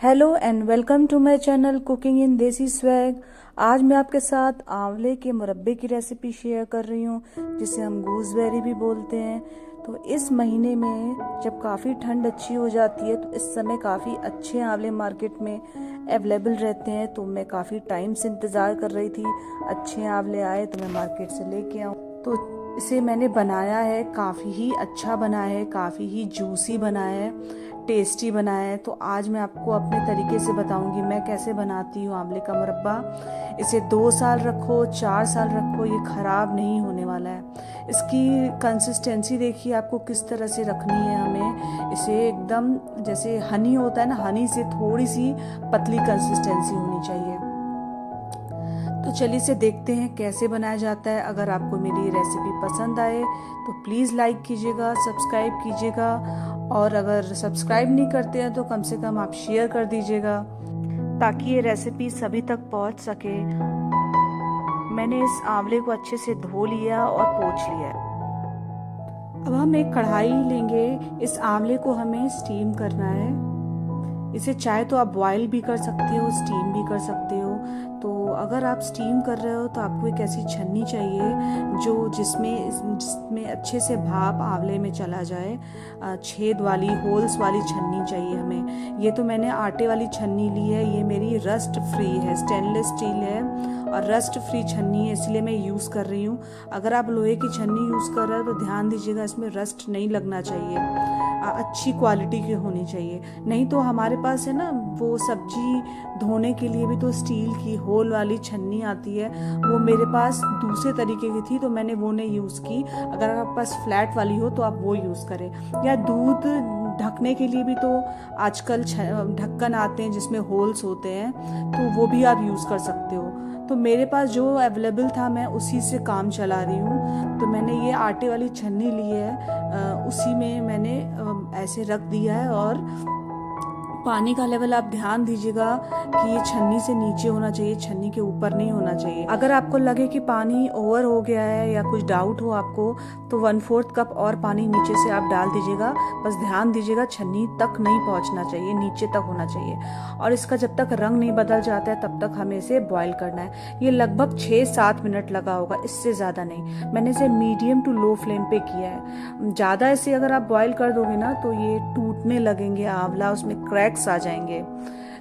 Hello and welcome to my channel cooking in desi swag. आज मैं आपके साथ आंवले के मुरब्बे की रेसिपी शेयर कर रही हूँ, जिसे हम गूसबेरी भी बोलते हैं। तो इस महीने में जब काफ़ी ठंड अच्छी हो जाती है, तो इस समय काफ़ी अच्छे आंवले मार्केट में अवेलेबल रहते हैं। तो मैं काफ़ी टाइम से इंतज़ार कर रही थी अच्छे आंवले आए तो मैं मार्केट से लेके आऊँ। तो इसे मैंने बनाया है, काफ़ी ही अच्छा बना है, काफ़ी ही जूसी बना है, टेस्टी बनाया है। तो आज मैं आपको अपने तरीके से बताऊंगी मैं कैसे बनाती हूँ आंवले का मुरब्बा। इसे 2 साल रखो, 4 साल रखो, ये ख़राब नहीं होने वाला है। इसकी कंसिस्टेंसी देखिए आपको किस तरह से रखनी है। हमें इसे एकदम जैसे हनी होता है ना, हनी से थोड़ी सी पतली कंसिस्टेंसी होनी चाहिए। तो चलिए इसे देखते हैं कैसे बनाया जाता है। अगर आपको मेरी रेसिपी पसंद आए तो प्लीज़ लाइक कीजिएगा, सब्सक्राइब कीजिएगा, और अगर सब्सक्राइब नहीं करते हैं तो कम से कम आप शेयर कर दीजिएगा ताकि ये रेसिपी सभी तक पहुंच सके। मैंने इस आंवले को अच्छे से धो लिया और पोंछ लिया है। अब हम एक कढ़ाई लेंगे। इस आंवले को हमें स्टीम करना है। इसे चाहे तो आप बॉयल भी कर सकते हो, स्टीम भी कर सकते हो। तो अगर आप स्टीम कर रहे हो तो आपको एक ऐसी छन्नी चाहिए जो जिसमें अच्छे से भाप आंवले में चला जाए। छेद वाली, होल्स वाली छन्नी चाहिए हमें। ये तो मैंने आटे वाली छन्नी ली है। ये मेरी रस्ट फ्री है, स्टेनलेस स्टील है और रस्ट फ्री छन्नी है, इसलिए मैं यूज़ कर रही हूँ। अगर आप लोहे की छन्नी यूज़ कर रहे हो तो ध्यान दीजिएगा, इसमें रस्ट नहीं लगना चाहिए, अच्छी क्वालिटी की होनी चाहिए। नहीं तो हमारे पास है ना, वो सब्जी धोने के लिए भी तो स्टील की होल वाली छन्नी आती है। वो मेरे पास दूसरे तरीके की थी तो मैंने वो नहीं यूज़ की। अगर आपके पास फ्लैट वाली हो तो आप वो यूज़ करें। या दूध ढकने के लिए भी तो आजकल ढक्कन आते हैं जिसमें होल्स होते हैं, तो वो भी आप यूज़ कर सकते हो। तो मेरे पास जो अवेलेबल था मैं उसी से काम चला रही हूँ। तो मैंने ये आटे वाली छन्नी ली है, उसी में मैंने ऐसे रख दिया है। और पानी का लेवल आप ध्यान दीजिएगा कि ये छन्नी से नीचे होना चाहिए, छन्नी के ऊपर नहीं होना चाहिए। अगर आपको लगे कि पानी ओवर हो गया है या कुछ डाउट हो आपको, तो 1/4 कप और पानी नीचे से आप डाल दीजिएगा। बस ध्यान दीजिएगा छन्नी तक नहीं पहुंचना चाहिए, नीचे तक होना चाहिए। और इसका जब तक रंग नहीं बदल जाता है तब तक हमें इसे बॉईल करना है। ये लगभग 6-7 मिनट लगा होगा, इससे ज़्यादा नहीं। मैंने इसे मीडियम टू लो फ्लेम पे किया है। ज़्यादा इसे अगर आप बॉईल कर दोगे ना तो ये टूटने लगेंगे आंवला, उसमें क्रैक्स आ जाएंगे।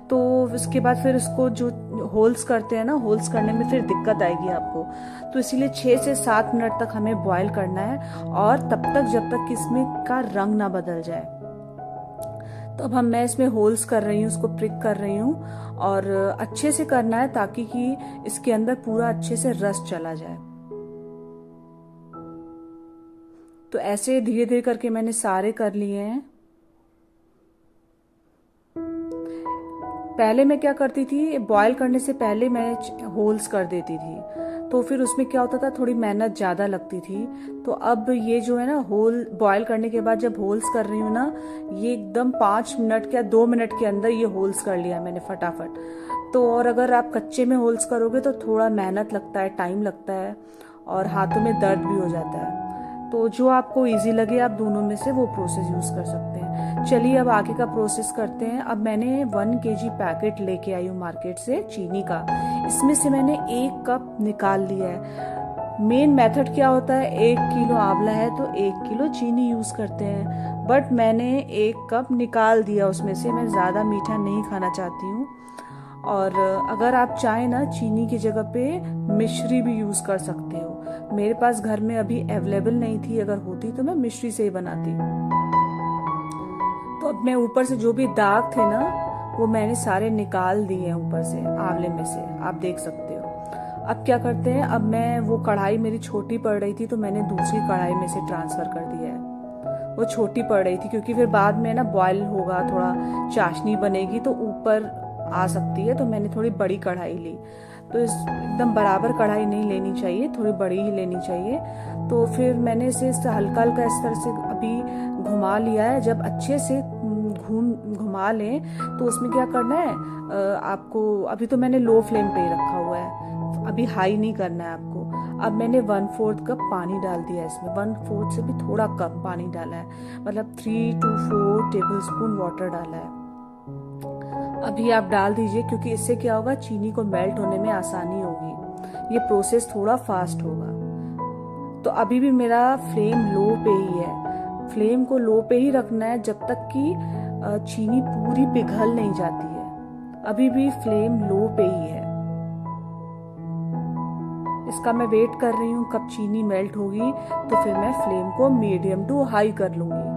तो उसके बाद फिर उसको जो होल्स करते हैं ना, होल्स करने में फिर दिक्कत आएगी आपको। तो इसीलिए 6 से 7 मिनट तक हमें बॉईल करना है, और तब तक जब तक कि इसमें का रंग ना बदल जाए। तो अब मैं इसमें होल्स कर रही हूँ, उसको प्रिक कर रही हूँ, और अच्छे से करना है ताकि कि इसके अंदर पूरा अच्छे से रस चला जाए। तो ऐसे धीरे धीरे करके मैंने सारे कर लिए हैं। पहले मैं क्या करती थी, बॉईल करने से पहले मैं होल्स कर देती थी, तो फिर उसमें क्या होता था, थोड़ी मेहनत ज़्यादा लगती थी। तो अब ये जो है ना, होल बॉईल करने के बाद जब होल्स कर रही हूँ ना, ये एकदम 5 मिनट या 2 मिनट के अंदर ये होल्स कर लिया मैंने फटाफट। तो और अगर आप कच्चे में होल्स करोगे तो थोड़ा मेहनत लगता है, टाइम लगता है, और हाथों में दर्द भी हो जाता है। तो जो आपको इजी लगे आप दोनों में से वो प्रोसेस यूज़ कर सकते हैं। चलिए अब आगे का प्रोसेस करते हैं। अब मैंने 1 kg पैकेट लेके आई हूँ मार्केट से चीनी का। इसमें से मैंने 1 कप निकाल लिया है। मेन मेथड क्या होता है, 1 किलो आंवला है तो 1 किलो चीनी यूज़ करते हैं, बट मैंने 1 कप निकाल दिया उसमें से। मैं ज़्यादा मीठा नहीं खाना चाहती हूँ। और अगर आप चाहें ना, चीनी की जगह पे मिश्री भी यूज़ कर सकते हो। मेरे पास घर में अभी अवेलेबल नहीं थी, अगर होती तो मैं मिश्री से ही बनाती। तो अब मैं ऊपर से जो भी दाग थे ना, वो मैंने सारे निकाल दिए हैं ऊपर से, आंवले में से, आप देख सकते हो। अब क्या करते हैं, अब मैं वो कढ़ाई मेरी छोटी पड़ रही थी तो मैंने दूसरी कढ़ाई में से ट्रांसफ़र कर दिया है। वो छोटी पड़ रही थी क्योंकि फिर बाद में ना बॉयल होगा, थोड़ा चाशनी बनेगी तो ऊपर आ सकती है, तो मैंने थोड़ी बड़ी कढ़ाई ली। तो इस एकदम बराबर कढ़ाई नहीं लेनी चाहिए, थोड़ी बड़ी ही लेनी चाहिए। तो फिर मैंने इसे हल्का हल्का इस तरह से अभी घुमा लिया है। जब अच्छे से घुमा लें तो उसमें क्या करना है, आपको अभी तो मैंने लो फ्लेम पे ही रखा हुआ है, अभी हाई नहीं करना है आपको। अब मैंने 1/4 कप पानी डाल दिया इसमें, 1/4 से भी थोड़ा कम पानी डाला है, मतलब 3 to 4 टेबल स्पून वाटर डाला है। अभी आप डाल दीजिए, क्योंकि इससे क्या होगा, चीनी को मेल्ट होने में आसानी होगी, ये प्रोसेस थोड़ा फास्ट होगा। तो अभी भी मेरा फ्लेम लो पे ही है। फ्लेम को लो पे ही रखना है जब तक कि चीनी पूरी पिघल नहीं जाती है। अभी भी फ्लेम लो पे ही है। इसका मैं वेट कर रही हूँ कब चीनी मेल्ट होगी, तो फिर मैं फ्लेम को मीडियम टू हाई कर लूंगी।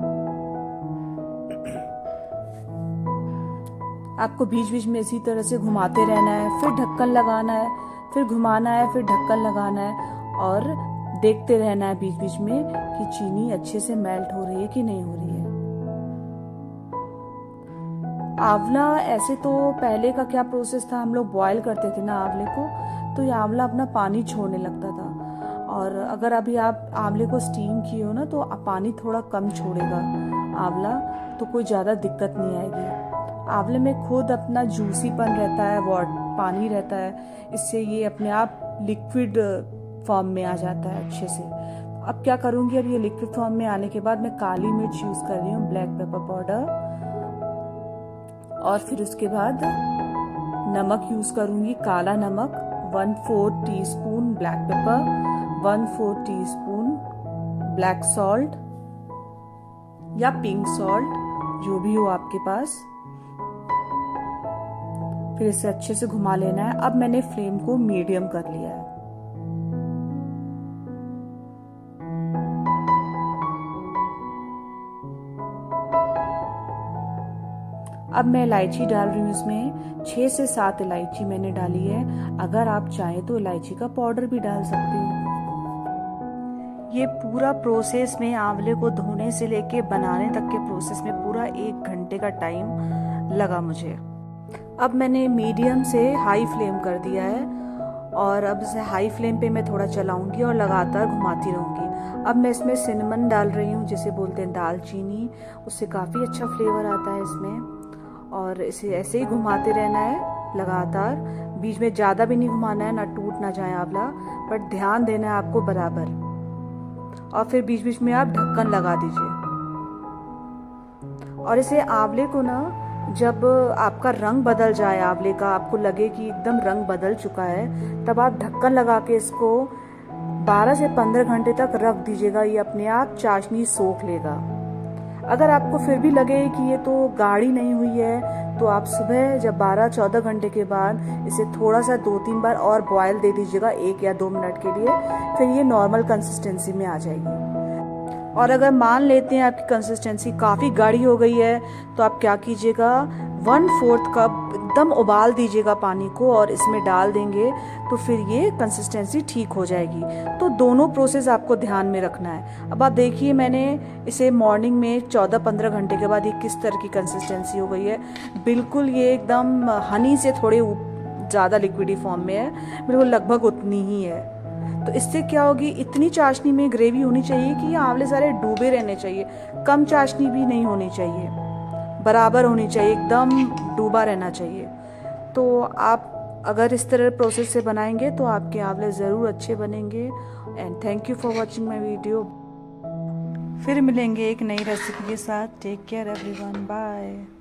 आपको बीच बीच में इसी तरह से घुमाते रहना है, फिर ढक्कन लगाना है, फिर घुमाना है, फिर ढक्कन लगाना है, और देखते रहना है बीच बीच में कि चीनी अच्छे से मेल्ट हो रही है कि नहीं हो रही है। आंवला ऐसे तो पहले का क्या प्रोसेस था, हम लोग बॉयल करते थे ना आंवले को, तो ये आंवला अपना पानी छोड़ने लगता था। और अगर अभी आप आंवले को स्टीम किए हो ना, तो पानी थोड़ा कम छोड़ेगा आंवला, तो कोई ज़्यादा दिक्कत नहीं आएगी। आंवले में खुद अपना जूसीपन रहता है, पानी रहता है, इससे ये अपने आप लिक्विड फॉर्म में आ जाता है अच्छे से। अब क्या करूँगी, अब ये लिक्विड फॉर्म में आने के बाद मैं काली मिर्च यूज़ कर रही हूँ, ब्लैक पेपर पाउडर, और फिर उसके बाद नमक यूज़ करूँगी, काला नमक 1/4 teaspoon, black pepper 1/4 teaspoon, black salt या पिंक सॉल्ट, जो भी हो आपके पास। फिर इसे अच्छे से घुमा लेना है। अब मैंने फ्लेम को मीडियम कर लिया है। अब मैं इलायची डाल रही हूँ इसमें, 6 से 7 इलायची मैंने डाली है। अगर आप चाहें तो इलायची का पाउडर भी डाल सकते हो। ये पूरा प्रोसेस में, आंवले को धोने से लेके बनाने तक के प्रोसेस में पूरा 1 घंटे का टाइम लगा मुझे। अब मैंने मीडियम से हाई फ्लेम कर दिया है, और अब इसे हाई फ्लेम पे मैं थोड़ा चलाऊंगी और लगातार घुमाती रहूंगी। अब मैं इसमें सिनेमन डाल रही हूँ, जिसे बोलते हैं दालचीनी, उससे काफ़ी अच्छा फ्लेवर आता है इसमें। और इसे ऐसे ही घुमाते रहना है लगातार, बीच में ज़्यादा भी नहीं घुमाना है, ना टूट ना जाए आंवला, बट ध्यान देना है आपको बराबर। और फिर बीच बीच में आप ढक्कन लगा दीजिए। और इसे आंवले को ना, जब आपका रंग बदल जाए आंवले का, आपको लगे कि एकदम रंग बदल चुका है, तब आप ढक्कन लगा के इसको 12 से 15 घंटे तक रख दीजिएगा। ये अपने आप चाशनी सोख लेगा। अगर आपको फिर भी लगे कि ये तो गाढ़ी नहीं हुई है, तो आप सुबह जब 12-14 घंटे के बाद इसे थोड़ा सा 2-3 बार और बॉयल दे दीजिएगा, 1 या 2 मिनट के लिए, फिर ये नॉर्मल कंसिस्टेंसी में आ जाएगी। और अगर मान लेते हैं आपकी कंसिस्टेंसी काफ़ी गाढ़ी हो गई है, तो आप क्या कीजिएगा, 1/4 कप एकदम उबाल दीजिएगा पानी को, और इसमें डाल देंगे, तो फिर ये कंसिस्टेंसी ठीक हो जाएगी। तो दोनों प्रोसेस आपको ध्यान में रखना है। अब आप देखिए, मैंने इसे मॉर्निंग में 14-15 घंटे के बाद ये किस तरह की कंसिस्टेंसी हो गई है। बिल्कुल ये एकदम हनी से थोड़े ज़्यादा लिक्विडी फॉर्म में है, बिल्कुल लगभग उतनी ही है। तो इससे क्या होगी, इतनी चाशनी में ग्रेवी होनी चाहिए कि ये आंवले सारे डूबे रहने चाहिए, कम चाशनी भी नहीं होनी चाहिए, बराबर होनी चाहिए, एकदम डूबा रहना चाहिए। तो आप अगर इस तरह प्रोसेस से बनाएंगे तो आपके आंवले ज़रूर अच्छे बनेंगे। And thank you for watching my video. फिर मिलेंगे एक नई रेसिपी के साथ। Take care everyone, bye.